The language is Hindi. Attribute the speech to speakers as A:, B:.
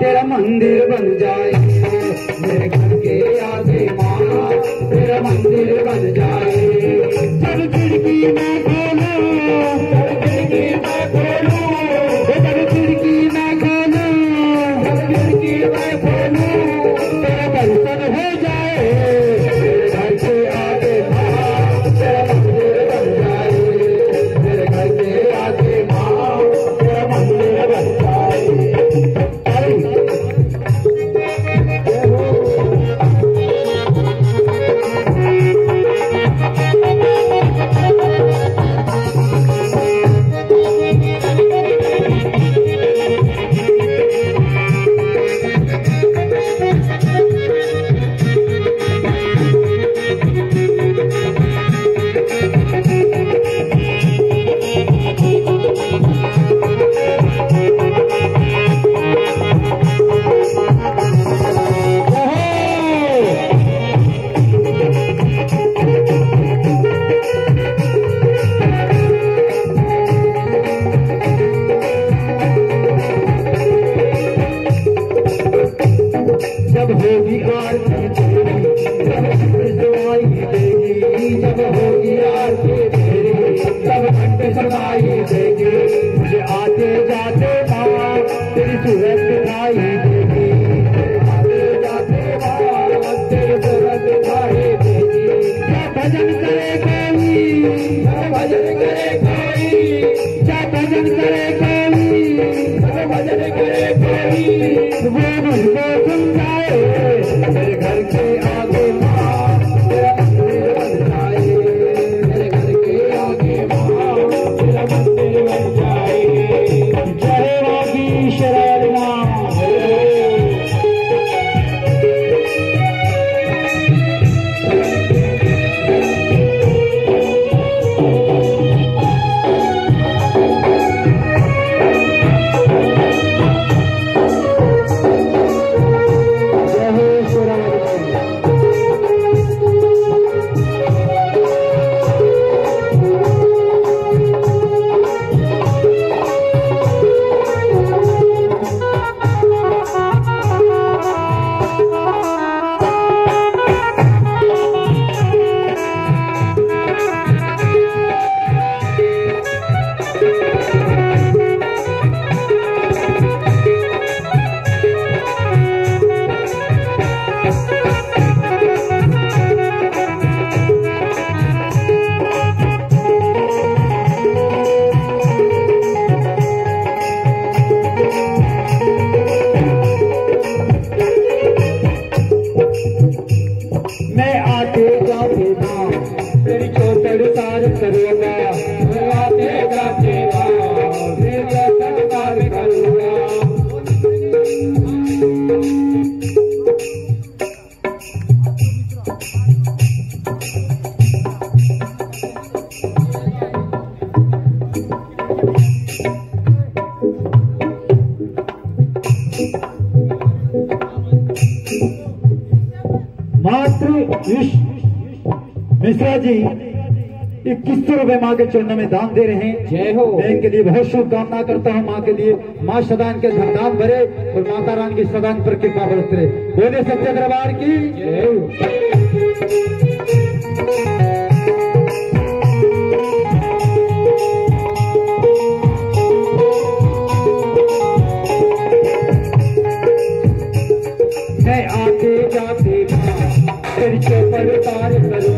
A: तेरा मंदिर बन जाए, मेरे घर के आगे माँ तेरा मंदिर बन जाए। जब खिड़की मैं खोलूं, जब खिड़की मैं खोलूं, जब खिड़की मैं खोलूं, जब खिड़की मैं खोलूं, तेरा दर्शन हो जाए, मेरे घर के आगे माँ तेरा मंदिर बन जाए, मेरे घर के आगे माँ तेरा मंदिर बन जाए। जब होगी आरती तेरी, जब सुनाई देगी, जब होगी आरती तेरी, जब घंटे सुनाई देगी, मुझे आते जाते माँ तेरी सूरत दिखाई देगी, आते जाते माँ तेरी सूरत दिखाई देगी। क्या भजन करे कोई, क्या भजन करे कोई, क्या भजन करे कोई, क्या भजन करे कोई, वो मुझको सुन जाए, मेरे घर के आगे माँ तेरा मंदिर बन जाए, मेरे घर के आगे माँ तेरा मंदिर बन जाए। जय वागीश्वरी माँ। मैं आते जाते माँ तेरी चौतड़ तार करूँगा, मैं आते जाते माँ तेरी चौतड़ तार करूँगा। मात्र मिश्रा जी 2100 रुपए माँ के चरणों में दान दे रहे हैं। जय हो। मैं इनके लिए बहुत शुभकामना करता हूँ। माँ के लिए माँ सदान के धनदान भरे और माता रानी की सदान पर कृपा बरसे। बोले सच्चे दरबार की जय हो। मैं आते जाते तेरी चौपर तार करूँ।